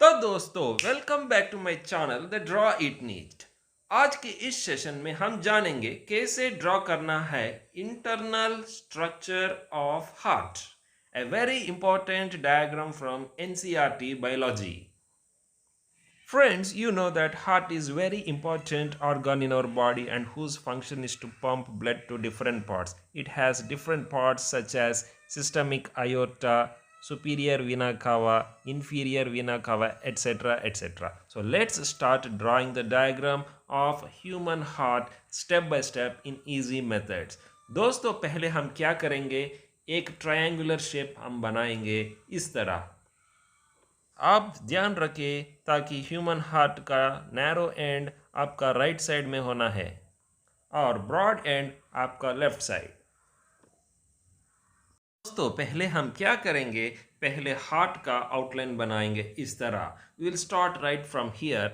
तो दोस्तों welcome back to my channel the draw it neat. आज के इस सेशन में हम जानेंगे कैसे ड्रॉ करना है internal structure of heart, a very important diagram from NCERT biology. Friends, you know that heart is very important organ in our body and whose function is to pump blood to different parts. It has different parts such as systemic aorta, superior vena cava, inferior vena cava, etc. etc. So let's start drawing the diagram of human heart step by step in easy methods. दोस्तों पहले हम क्या करेंगे, एक triangular shape हम बनाएंगे इस तरह। आप ध्यान रखें ताकि ह्यूमन हार्ट का नैरो एंड आपका राइट साइड में होना है और ब्रॉड एंड आपका लेफ्ट साइड। दोस्तों पहले हम क्या करेंगे, पहले हार्ट का आउटलाइन बनाएंगे इस तरह। Will start right from here,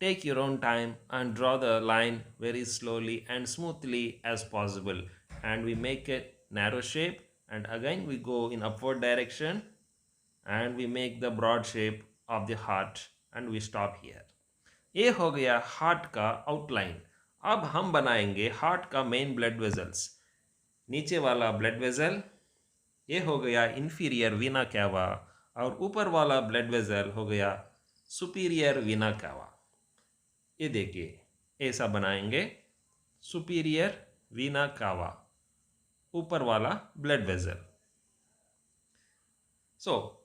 take your own time and draw the line very slowly and smoothly as possible and we make it narrow shape and again we go in upward direction and we make the broad shape of the heart and we stop here. ये हो गया heart का outline. अब हम बनाएंगे heart का main blood vessels. नीचे वाला ब्लड वेजल ये हो गया इंफीरियर वीना कैवा और ऊपर वाला ब्लड वेजल हो गया सुपीरियर वीना कैवा। ये देखिए ऐसा बनाएंगे, सुपीरियर वीना कैवा ऊपर वाला ब्लड वेजल।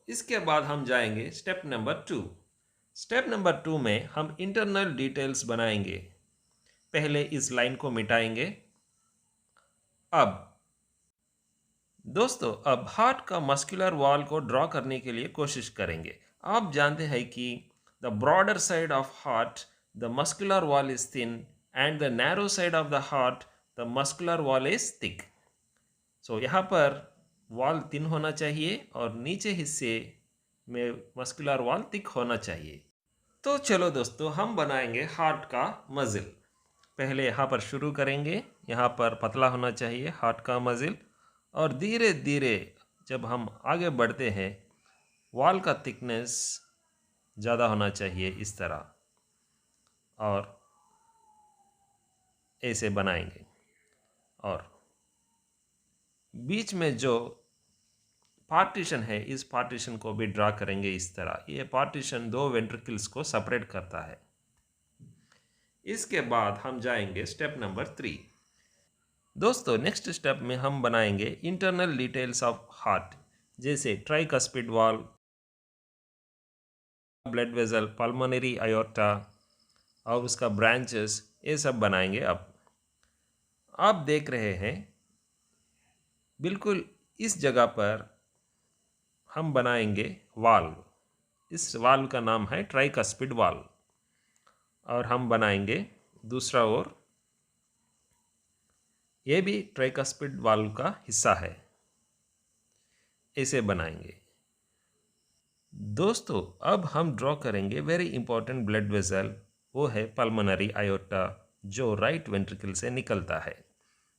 इसके बाद हम जाएंगे स्टेप नंबर 2। स्टेप नंबर 2 में हम इंटरनल डिटेल्स बनाएंगे। पहले इस लाइन को मिटाएंगे। अब दोस्तों अब हार्ट का मस्कुलर वॉल को ड्रॉ करने के लिए कोशिश करेंगे। आप जानते हैं कि the broader side of heart the muscular wall is thin and the narrow side of the heart the muscular wall is thick. यहाँ पर वॉल थिन होना चाहिए और नीचे हिस्से में मस्कुलर वॉल थिक होना चाहिए। तो चलो दोस्तों हम बनाएंगे हार्ट का मजिल। पहले यहाँ पर शुरू करेंगे, यहाँ पर पतला होना चाहिए हार्ट का मजिल और धीरे धीरे जब हम आगे बढ़ते हैं वॉल का थिकनेस ज़्यादा होना चाहिए इस तरह और ऐसे बनाएंगे और बीच में जो पार्टीशन है इस पार्टीशन को भी ड्रा करेंगे इस तरह। ये पार्टीशन दो वेंट्रिकल्स को सेपरेट करता है। इसके बाद हम जाएंगे स्टेप नंबर 3। दोस्तों नेक्स्ट स्टेप में हम बनाएंगे इंटरनल डिटेल्स ऑफ हार्ट, जैसे tricuspid valve, blood vessel, pulmonary aorta और उसका ब्रांचेस, ये सब बनाएंगे। अब आप देख रहे हैं बिल्कुल इस जगह पर हम बनाएंगे वाल्व। इस वाल्व का नाम है ट्राइकस्पिड वाल्व और हम बनाएंगे दूसरा ओर, ये भी ट्राइकस्पिड वाल्व का हिस्सा है, ऐसे बनाएंगे। दोस्तों अब हम ड्रॉ करेंगे वेरी इंपॉर्टेंट ब्लड वेसल, वो है पल्मोनरी आयोर्टा जो राइट वेंट्रिकल से निकलता है।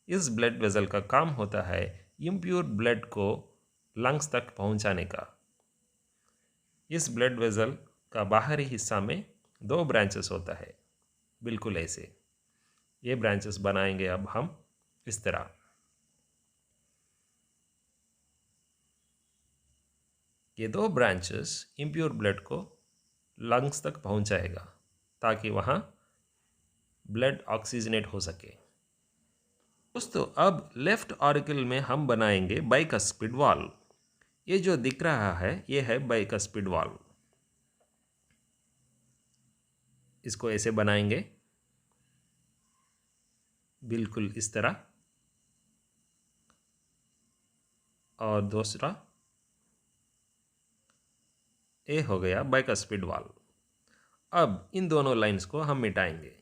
इस ब्लड वेसल का काम होता है इम्प्योर ब्लड को लंग्स तक पहुंचाने का। इस ब्लड वेसल का बाहरी हिस्सा में 2 ब्रांचेस होता है, बिल्कुल ऐसे। ये ब्रांचेस बनाएंगे अब हम इस तरह। ये 2 ब्रांचेस इम्प्योर ब्लड को लंग्स तक पहुंचाएगा ताकि वहाँ ब्लड ऑक्सीजनेट हो सके। दोस्तों अब लेफ्ट ऑरिकल में हम बनाएंगे बाइकस्पिड वाल्व। ये जो दिख रहा है ये है बाइकस्पिड वाल्व। इसको ऐसे बनाएंगे बिल्कुल इस तरह और दूसरा ये हो गया बाइकस्पिड वाल्व। अब इन दोनों लाइंस को हम मिटाएंगे।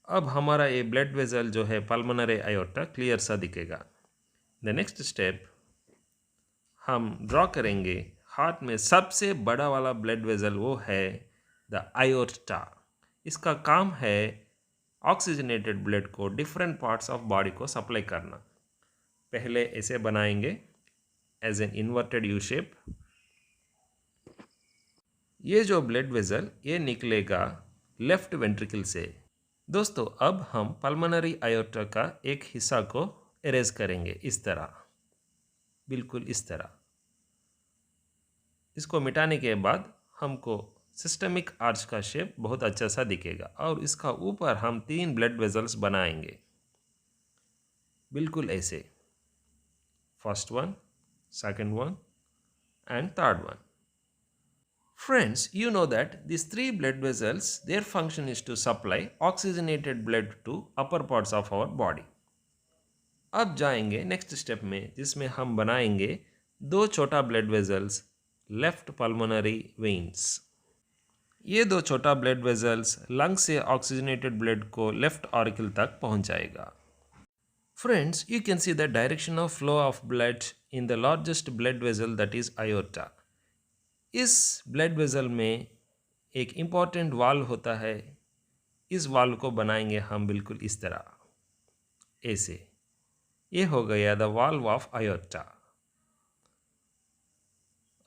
अब हमारा ये ब्लड वेसल जो है पल्मोनरी आयोर्टा क्लियर सा दिखेगा। द नेक्स्ट स्टेप हम ड्रॉ करेंगे हार्ट में सबसे बड़ा वाला ब्लड वेसल, वो है द आयोर्टा। इसका काम है ऑक्सीजनेटेड ब्लड को डिफरेंट पार्ट्स ऑफ बॉडी को सप्लाई करना। पहले ऐसे बनाएंगे as an inverted U shape ये जो ब्लड वेसल ये निकलेगा लेफ्ट वेंट्रिकल से। दोस्तों अब हम पल्मोनरी आयोर्टा का एक हिस्सा को इरेज करेंगे इस तरह, बिल्कुल इस तरह। इसको मिटाने के बाद हमको सिस्टमिक आर्च का शेप बहुत अच्छा सा दिखेगा और इसका ऊपर हम 3 ब्लड वेसल्स बनाएंगे, बिल्कुल ऐसे, first one, second one and third one. Friends, you know that these 3 blood vessels, their function is to supply oxygenated blood to upper parts of our body. अब जाएंगे नेक्स्ट स्टेप में, जिसमें हम बनाएंगे 2 छोटा blood vessels, left pulmonary veins. ये 2 छोटा blood vessels lung से ऑक्सीजनेटेड ब्लड को लेफ्ट ऑरिकल तक पहुंचाएगा। Friends, you can see the direction of flow of blood in the largest blood vessel, that is aorta. इस ब्लड वेसल में एक important valve होता है। इस वाल्व को बनाएंगे हम बिल्कुल इस तरह, ऐसे। ये हो गया द वाल्व ऑफ आयोर्टा।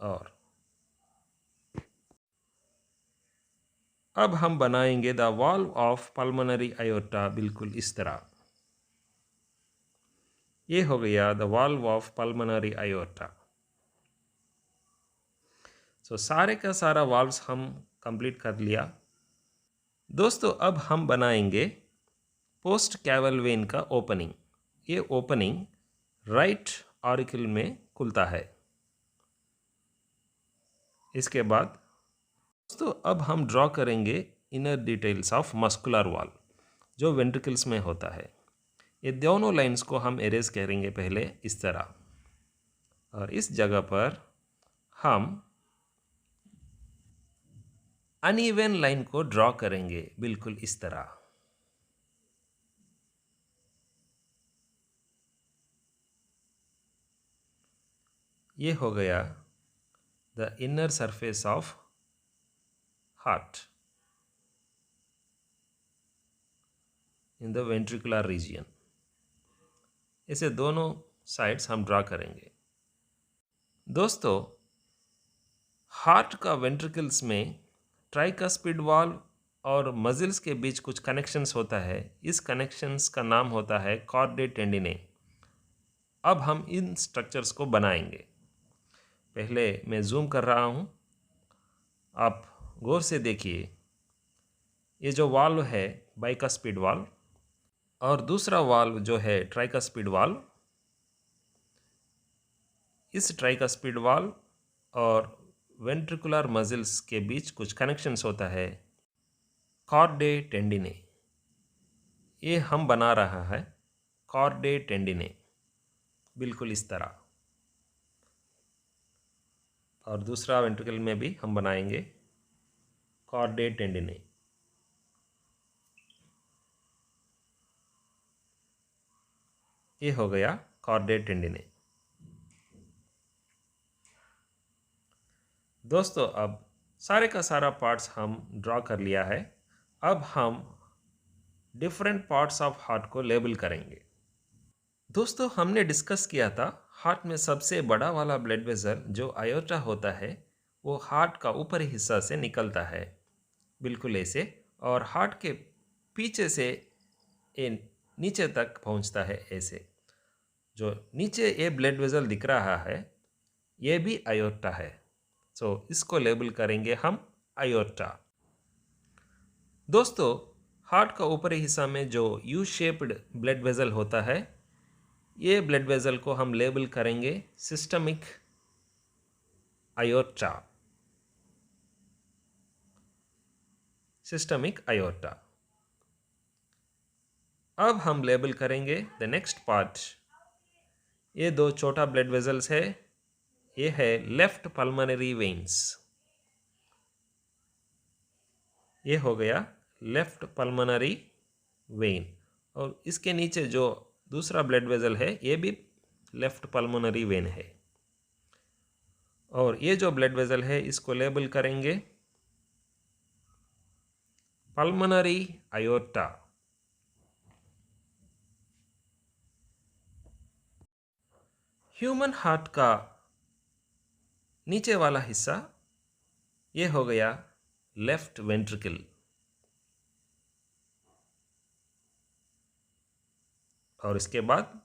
और अब हम बनाएंगे द वाल्व ऑफ पल्मोनरी आयोर्टा, बिल्कुल इस तरह। ये हो गया द वाल्व ऑफ पल्मोनरी आयोर्टा। सो सारे का सारा वाल्व्स हम कंप्लीट कर लिया। दोस्तों अब हम बनाएंगे पोस्ट कैवल वेन का ओपनिंग। ये ओपनिंग राइट ऑरिकल में खुलता है। इसके बाद दोस्तों अब हम ड्रॉ करेंगे inner details of muscular wall, जो वेंट्रिकल्स में होता है। ये दोनों लाइंस को हम एरेज करेंगे पहले इस तरह, और इस जगह पर हम अनइवन लाइन को ड्रॉ करेंगे, बिल्कुल इस तरह। ये हो गया the inner surface of heart in the ventricular region. इसे दोनों साइड्स हम ड्रॉ करेंगे। दोस्तों हार्ट का वेंट्रिकल्स में ट्राइकस्पिड वाल्व और मजिल्स के बीच कुछ कनेक्शंस होता है। इस कनेक्शंस का नाम होता है कॉर्डे टेंडिने। अब हम इन स्ट्रक्चर्स को बनाएंगे। पहले मैं जूम कर रहा हूँ, आप गौर से देखिए। ये जो वाल्व है बाइकस्पिड वाल्व, और दूसरा वाल्व जो है ट्राइकस्पिड वाल्व। इस ट्राइकस्पिड वाल्व और वेंट्रिकुलर मजिल्स के बीच कुछ कनेक्शंस होता है, कॉर्डे टेंडिने। ये हम बना रहा है कॉर्डे टेंडिने, बिल्कुल इस तरह। और दूसरा वेंट्रिकल में भी हम बनाएंगे कॉर्डे टेंडिने। ये हो गया कॉर्डे टेंडिने। दोस्तों अब सारे का सारा पार्ट्स हम ड्रॉ कर लिया है। अब हम डिफरेंट पार्ट्स ऑफ हार्ट को लेबल करेंगे। दोस्तों हमने डिस्कस किया था हार्ट में सबसे बड़ा वाला ब्लड वेसल जो आयोर्टा होता है, वो हार्ट का ऊपरी हिस्सा से निकलता है, बिल्कुल ऐसे। और हार्ट के पीछे से ये नीचे तक पहुंचता है, ऐसे। जो नीचे ये ब्लड वेसल दिख रहा है, ये भी आयोर्टा है। सो इसको लेबल करेंगे हम आयोर्टा। दोस्तों हार्ट का ऊपरी हिस्सा में जो यू शेप्ड ब्लड वेसल होता है, ये ब्लड वेसल को हम लेबल करेंगे सिस्टमिक आयोर्टा। सिस्टमिक आयोर्टा। अब हम लेबल करेंगे द नेक्स्ट पार्ट। ये 2 छोटा ब्लड वेसल्स है, ये है लेफ्ट पल्मोनरी वेन्स। ये हो गया लेफ्ट पल्मोनरी वेन। और इसके नीचे जो दूसरा ब्लड वेसल है, ये भी लेफ्ट पल्मोनरी वेन है। और ये जो ब्लड वेसल है, इसको लेबल करेंगे पल्मोनरी आयोर्टा। ह्यूमन हार्ट का नीचे वाला हिस्सा ये हो गया लेफ्ट वेंट्रिकल। और इसके बाद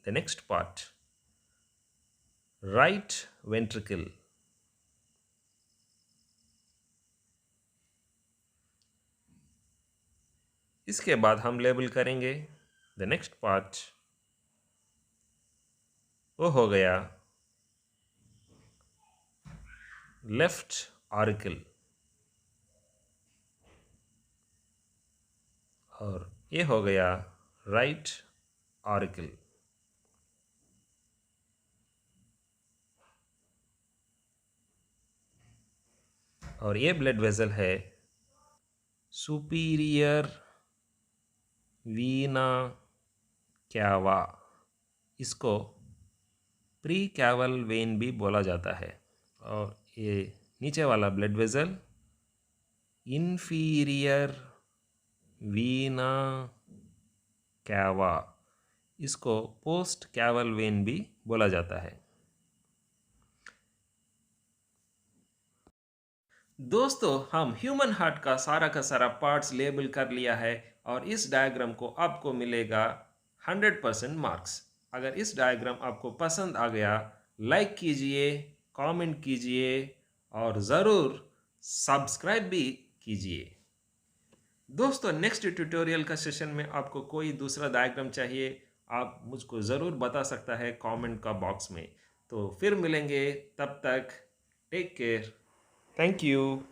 the next part right ventricle. इसके बाद हम लेबल करेंगे द नेक्स्ट पार्ट, वो हो गया लेफ्ट ऑरिकल। और ये हो गया राइट ऑरिकल। और ये ब्लड वेसल है सुपीरियर वीना कैवा। इसको प्री कैवल वेन भी बोला जाता है। और ये नीचे वाला blood vessel inferior vena cava, इसको पोस्ट कैवल वेन भी बोला जाता है। दोस्तों, हम ह्यूमन हार्ट का सारा पार्ट्स लेबल कर लिया है और इस डायग्राम को आपको मिलेगा 100% मार्क्स। अगर इस डायग्राम आपको पसंद आ गया, लाइक कीजिए, कमेंट कीजिए और ज़रूर सब्सक्राइब भी कीजिए। दोस्तों, नेक्स्ट ट्यूटोरियल का सेशन में आपको कोई दूसरा डायग्राम चाहिए, आप मुझको ज़रूर बता सकता है कमेंट का बॉक्स में। तो फिर मिलेंगे, तब तक टेक केयर, थैंक यू।